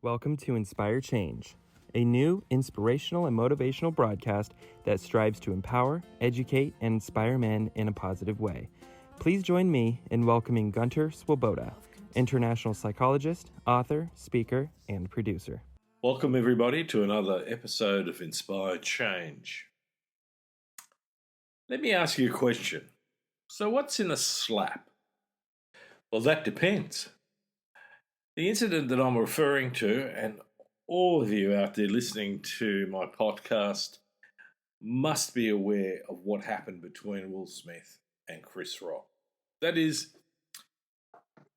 Welcome to Inspire Change, a new inspirational and motivational broadcast that strives to empower, educate, and inspire men in a positive way. Please join me in welcoming Gunter, international psychologist, author, speaker, and producer. Welcome, everybody, to another episode of Inspire Change. Let me ask you a question. So what's in a slap? Well, that depends. The incident that I'm referring to, and all of you out there listening to my podcast must be aware of what happened between Will Smith and Chris Rock. That is,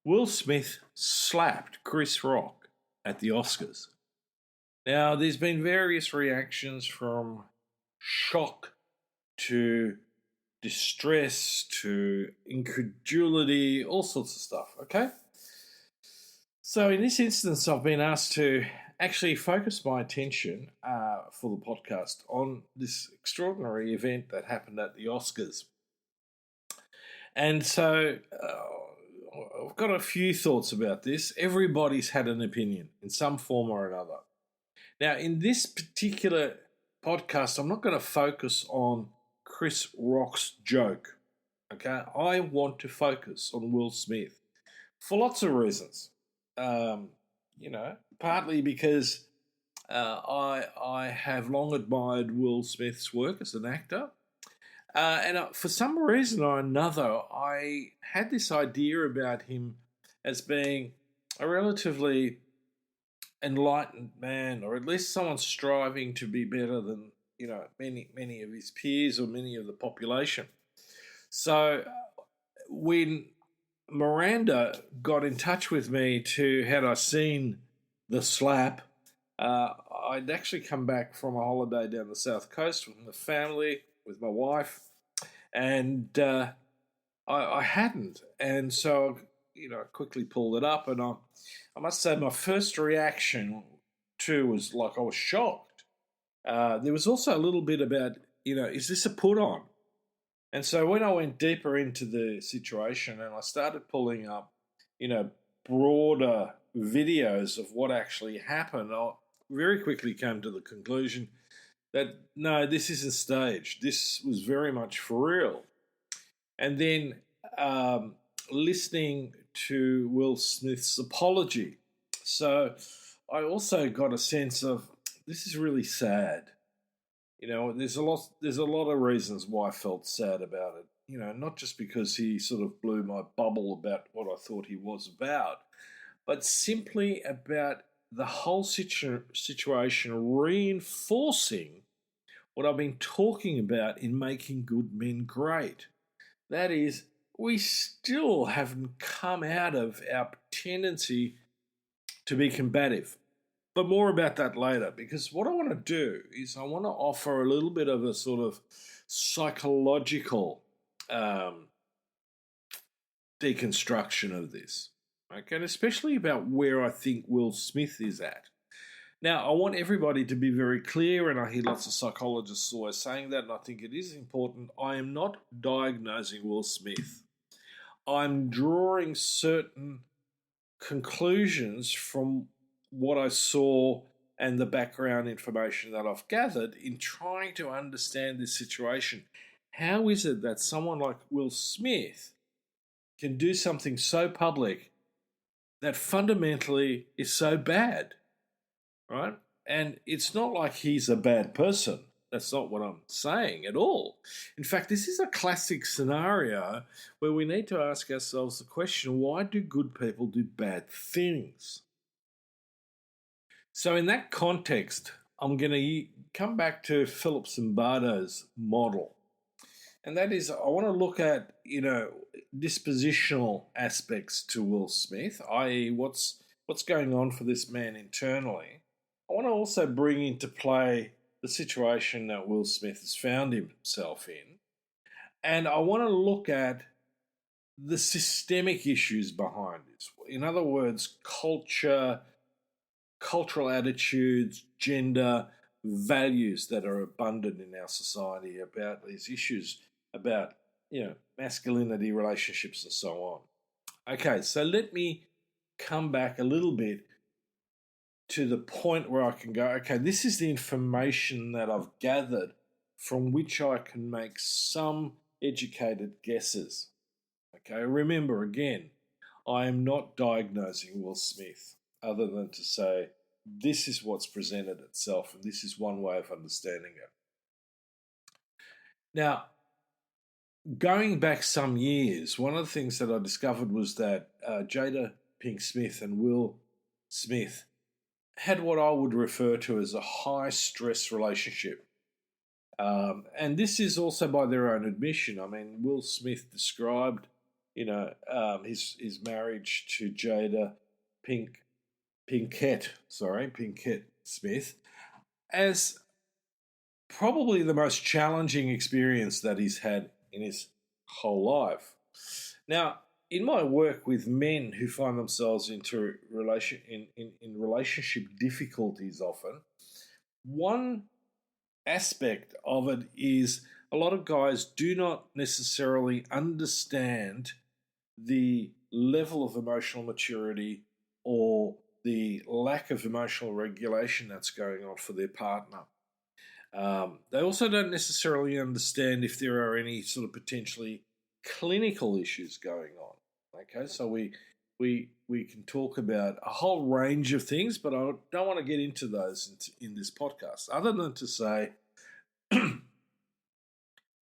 Will Smith slapped Chris Rock at the Oscars. Now, there's been various reactions from shock to distress to incredulity, all sorts of stuff, okay? So in this instance, I've been asked to actually focus my attention for the podcast on this extraordinary event that happened at the Oscars. And so I've got a few thoughts about this. Everybody's had an opinion in some form or another. Now, in this particular podcast, I'm not going to focus on Chris Rock's joke, okay? I want to focus on Will Smith for lots of reasons. Partly because I have long admired Will Smith's work as an actor. And for some reason or another, I had this idea about him as being a relatively enlightened man, or at least someone striving to be better than, many of his peers or many of the population. So when Miranda got in touch with me had I seen the slap, I'd actually come back from a holiday down the south coast with the family, with my wife, and I hadn't. And so, I quickly pulled it up, and I must say my first reaction too was like I was shocked. There was also a little bit about, is this a put on? And so when I went deeper into the situation and I started pulling up, broader videos of what actually happened, I very quickly came to the conclusion that, no, this isn't staged. This was very much for real. And then listening to Will Smith's apology. So I also got a sense of, this is really sad. There's a lot of reasons why I felt sad about it. Not just because he sort of blew my bubble about what I thought he was about, but simply about the whole situation reinforcing what I've been talking about in Making Good Men Great. That is, we still haven't come out of our tendency to be combative. But more about that later, because what I want to do is I want to offer a little bit of a sort of psychological deconstruction of this, okay, and especially about where I think Will Smith is at. Now, I want everybody to be very clear, and I hear lots of psychologists always saying that, and I think it is important. I am not diagnosing Will Smith. I'm drawing certain conclusions from what I saw and the background information that I've gathered in trying to understand this situation. How is it that someone like Will Smith can do something so public that fundamentally is so bad, right? And it's not like he's a bad person. That's not what I'm saying at all. In fact, this is a classic scenario where we need to ask ourselves the question, why do good people do bad things? So in that context, I'm going to come back to Philip Zimbardo's model. And that is, I want to look at, dispositional aspects to Will Smith, i.e. what's going on for this man internally. I want to also bring into play the situation that Will Smith has found himself in. And I want to look at the systemic issues behind this. In other words, cultural attitudes, gender, values that are abundant in our society about these issues, about, masculinity, relationships, and so on. Okay, so let me come back a little bit to the point where I can go, okay, this is the information that I've gathered from which I can make some educated guesses. Okay, remember again, I am not diagnosing Will Smith other than to say this is what's presented itself and this is one way of understanding it. Now, going back some years, one of the things that I discovered was that Jada Pink Smith and Will Smith had what I would refer to as a high stress relationship. And this is also by their own admission. I mean, Will Smith described, his marriage to Jada Pinkett Smith as probably the most challenging experience that he's had in his whole life. Now, in my work with men who find themselves into in relationship difficulties often, one aspect of it is a lot of guys do not necessarily understand the level of emotional maturity or the lack of emotional regulation that's going on for their partner. They also don't necessarily understand if there are any sort of potentially clinical issues going on. Okay, so we can talk about a whole range of things, but I don't want to get into those in this podcast, other than to say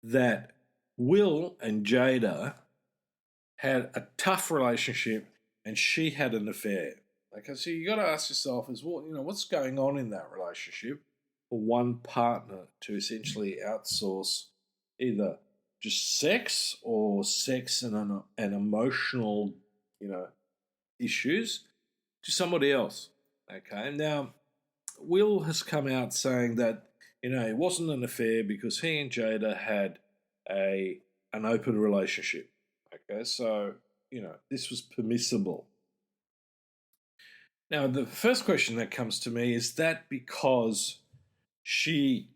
that Will and Jada had a tough relationship and she had an affair. Okay, so you got to ask yourself what's going on in that relationship for one partner to essentially outsource either just sex or sex and emotional, issues to somebody else. Okay, now Will has come out saying that it wasn't an affair because he and Jada had an open relationship. Okay, so this was permissible. Now the first question that comes to me is that because she,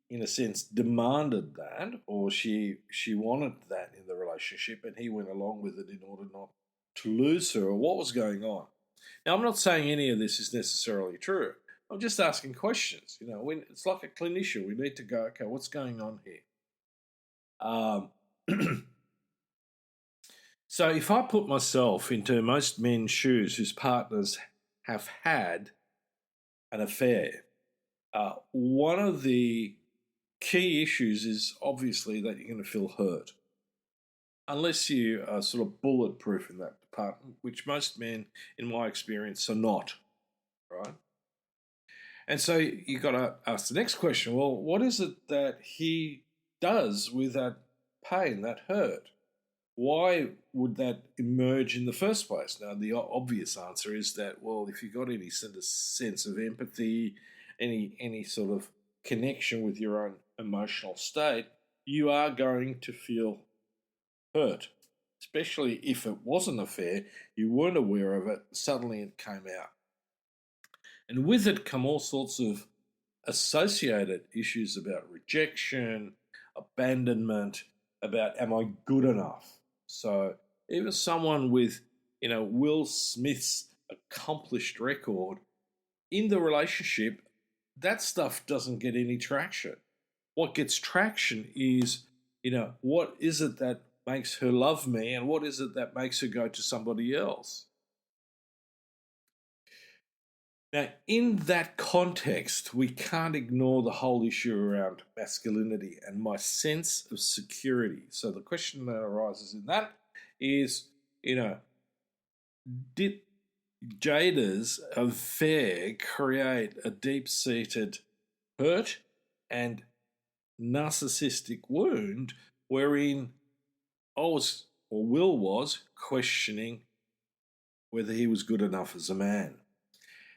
in a sense, demanded that, or she wanted that in the relationship, and he went along with it in order not to lose her, or what was going on? Now, I'm not saying any of this is necessarily true. I'm just asking questions. It's like a clinician. We need to go, okay, what's going on here? So if I put myself into most men's shoes whose partners have had an affair, one of the key issues is obviously that you're going to feel hurt. Unless you are sort of bulletproof in that department, which most men, in my experience, are not, right? And so you got to ask the next question, well, what is it that he does with that pain, that hurt? Why would that emerge in the first place? Now, the obvious answer is that, well, if you've got any sort of sense of empathy, any sort of connection with your own emotional state, you are going to feel hurt, especially if it was an affair, you weren't aware of it, suddenly it came out. And with it come all sorts of associated issues about rejection, abandonment, about am I good enough? So even someone with, Will Smith's accomplished record in the relationship, that stuff doesn't get any traction. What gets traction is, what is it that makes her love me and what is it that makes her go to somebody else? Now, in that context, we can't ignore the whole issue around masculinity and my sense of security. So the question that arises in that is, did Jada's affair create a deep-seated hurt and narcissistic wound wherein Will was questioning whether he was good enough as a man?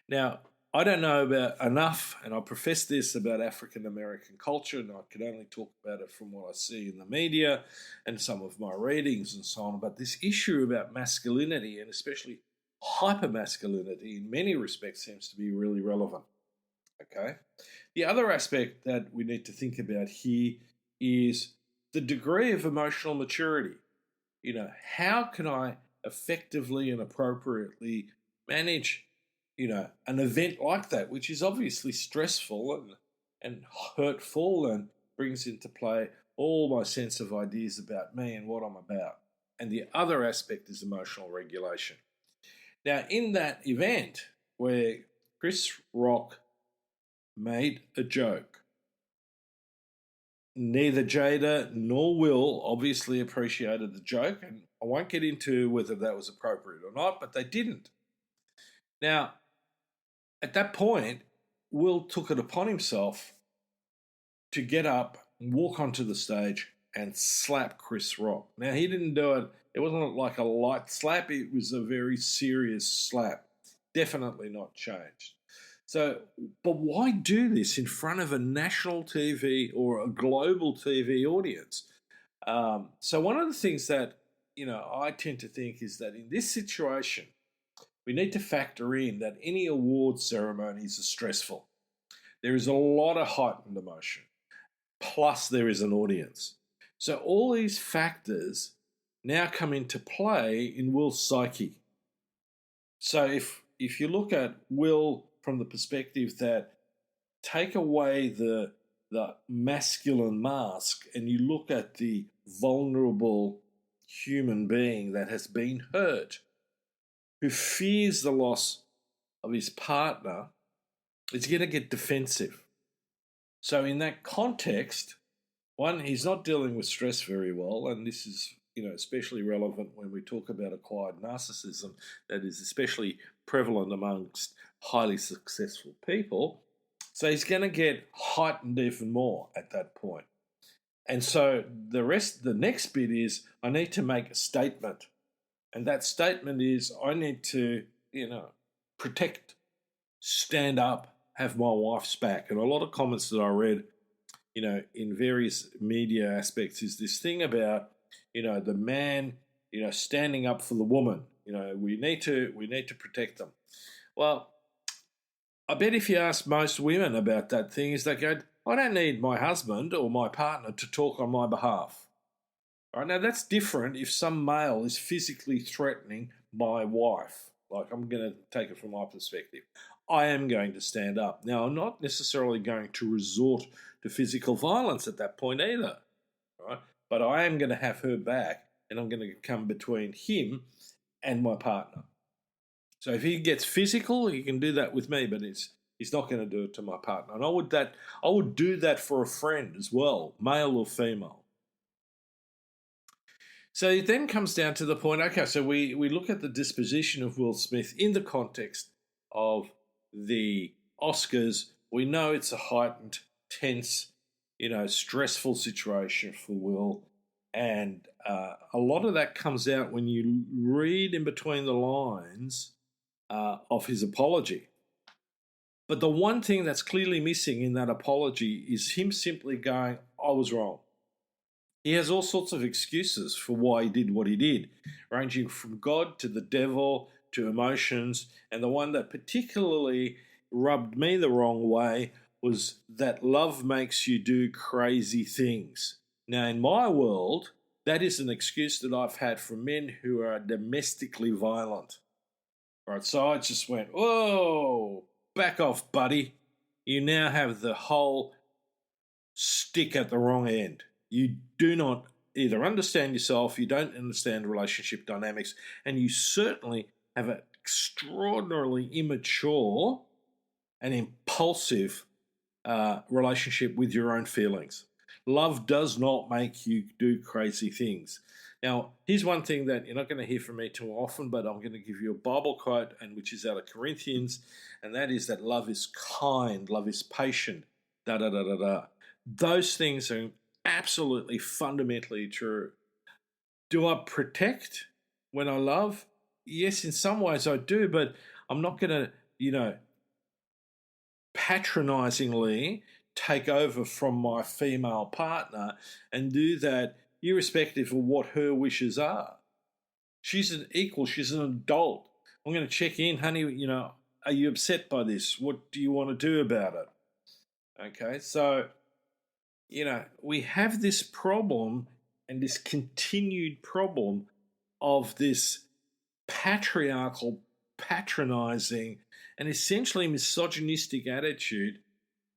Now, I don't know about enough, and I profess this about African American culture, and I can only talk about it from what I see in the media and some of my readings and so on, but this issue about masculinity, and especially hypermasculinity, in many respects seems to be really relevant. Okay? The other aspect that we need to think about here is the degree of emotional maturity. How can I effectively and appropriately manage an event like that, which is obviously stressful and hurtful and brings into play all my sense of ideas about me and what I'm about. And the other aspect is emotional regulation. Now, in that event where Chris Rock made a joke, neither Jada nor Will obviously appreciated the joke, and I won't get into whether that was appropriate or not, but they didn't. Now, at that point, Will took it upon himself to get up and walk onto the stage and slap Chris Rock. Now, he didn't do it. It wasn't like a light slap. It was a very serious slap. Definitely not changed. So, but why do this in front of a national TV or a global TV audience? So one of the things that, I tend to think is that in this situation, we need to factor in that any award ceremonies are stressful. There is a lot of heightened emotion, plus there is an audience. So all these factors now come into play in Will's psyche. So if you look at Will from the perspective that take away the masculine mask and you look at the vulnerable human being that has been hurt, who fears the loss of his partner, is going to get defensive. So in that context, one, he's not dealing with stress very well, and this is especially relevant when we talk about acquired narcissism that is especially prevalent amongst highly successful people. So he's going to get heightened even more at that point. And so the next bit is I need to make a statement. And that statement is I need to, protect, stand up, have my wife's back. And a lot of comments that I read, in various media aspects is this thing about, the man, standing up for the woman. We need to protect them. Well, I bet if you ask most women about that thing, is they go, I don't need my husband or my partner to talk on my behalf. All right, now that's different if some male is physically threatening my wife. Like, I'm going to take it from my perspective. I am going to stand up. Now, I'm not necessarily going to resort to physical violence at that point either. Right? But I am going to have her back, and I'm going to come between him and my partner. So if he gets physical, he can do that with me, but he's not going to do it to my partner. And I would do that for a friend as well, male or female. So it then comes down to the point, okay, so we look at the disposition of Will Smith in the context of the Oscars. We know it's a heightened, tense, stressful situation for Will. And a lot of that comes out when you read in between the lines of his apology. But the one thing that's clearly missing in that apology is him simply going, I was wrong. He has all sorts of excuses for why he did what he did, ranging from God to the devil to emotions. And the one that particularly rubbed me the wrong way was that love makes you do crazy things. Now, in my world, that is an excuse that I've had from men who are domestically violent. Right, so I just went, whoa, back off, buddy. You now have the whole stick at the wrong end. You do not either understand yourself, you don't understand relationship dynamics, and you certainly have an extraordinarily immature and impulsive relationship with your own feelings. Love does not make you do crazy things. Now, here's one thing that you're not going to hear from me too often, but I'm going to give you a Bible quote, and which is out of Corinthians, and that is that love is kind, love is patient, da-da-da-da-da. Those things are absolutely fundamentally true. Do I protect when I love? Yes, in some ways I do, but I'm not going to, patronizingly take over from my female partner and do that irrespective of what her wishes are. She's an equal, she's an adult. I'm going to check in, honey, are you upset by this? What do you want to do about it? Okay, so, we have this problem and this continued problem of this patriarchal, patronizing, an essentially misogynistic attitude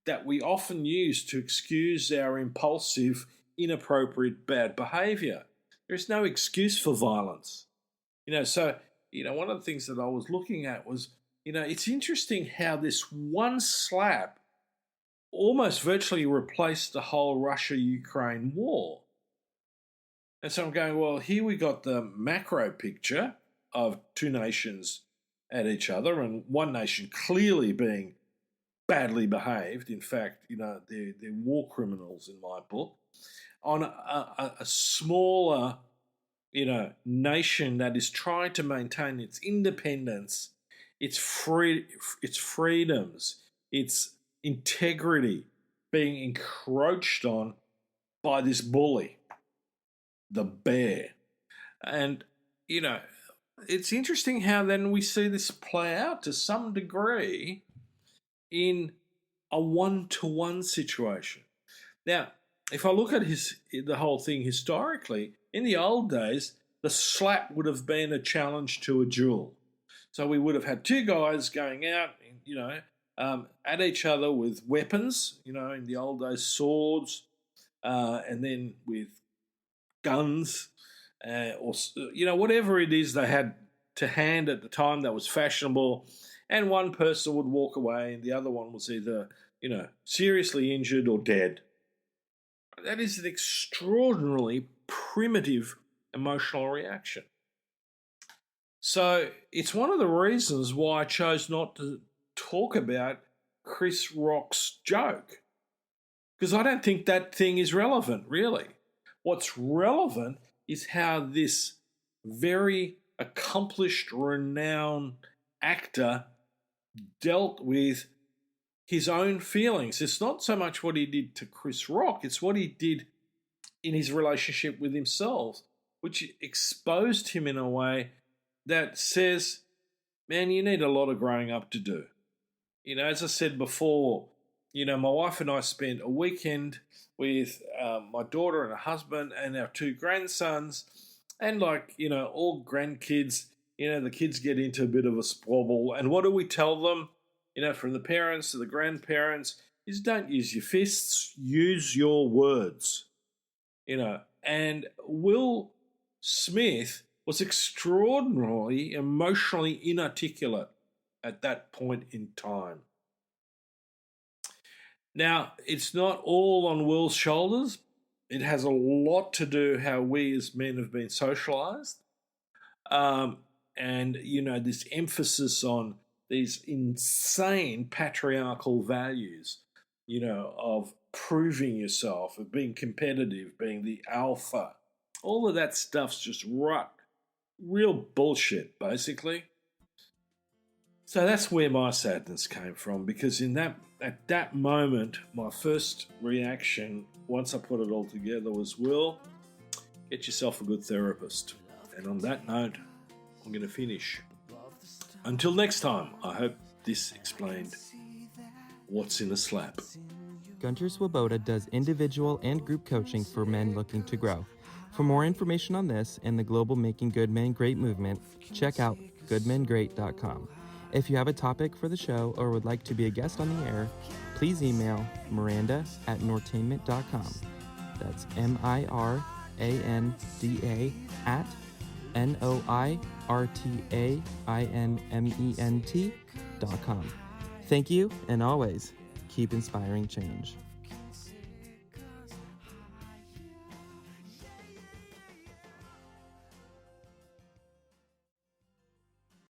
that we often use to excuse our impulsive, inappropriate, bad behavior. There's no excuse for violence. One of the things that I was looking at was, it's interesting how this one slap almost virtually replaced the whole Russia-Ukraine war. And so I'm going, well, here we got the macro picture of two nations at each other, and one nation clearly being badly behaved. In fact, they're war criminals in my book. On a smaller, nation that is trying to maintain its independence, its freedoms, its integrity being encroached on by this bully, the bear. And, it's interesting how then we see this play out to some degree in a one-to-one situation. Now, if I look at the whole thing historically, in the old days, the slap would have been a challenge to a duel. So we would have had two guys going out, at each other with weapons, in the old days, swords, and then with guns, or whatever it is they had to hand at the time that was fashionable, and one person would walk away and the other one was either, seriously injured or dead. That is an extraordinarily primitive emotional reaction. So it's one of the reasons why I chose not to talk about Chris Rock's joke, because I don't think that thing is relevant, really. What's relevant is how this very accomplished, renowned actor dealt with his own feelings. It's not so much what he did to Chris Rock, it's what he did in his relationship with himself, which exposed him in a way that says, man, you need a lot of growing up to do. As I said before, my wife and I spent a weekend with my daughter and her husband and our two grandsons. And all grandkids, the kids get into a bit of a squabble. And what do we tell them, from the parents to the grandparents, is don't use your fists, use your words. And Will Smith was extraordinarily emotionally inarticulate at that point in time. Now, it's not all on Will's shoulders. It has a lot to do how we as men have been socialized. And, this emphasis on these insane patriarchal values, of proving yourself, of being competitive, being the alpha. All of that stuff's just real bullshit, basically. So that's where my sadness came from, because at that moment, my first reaction, once I put it all together, was, Will, get yourself a good therapist. And on that note, I'm going to finish. Until next time, I hope this explained what's in a slap. Gunter Swoboda does individual and group coaching for men looking to grow. For more information on this and the global Making Good Men Great movement, check out goodmengreat.com. If you have a topic for the show or would like to be a guest on the air, please email miranda@nortainment.com. That's miranda@NOIRTAINMENT.com. Thank you, and always keep inspiring change.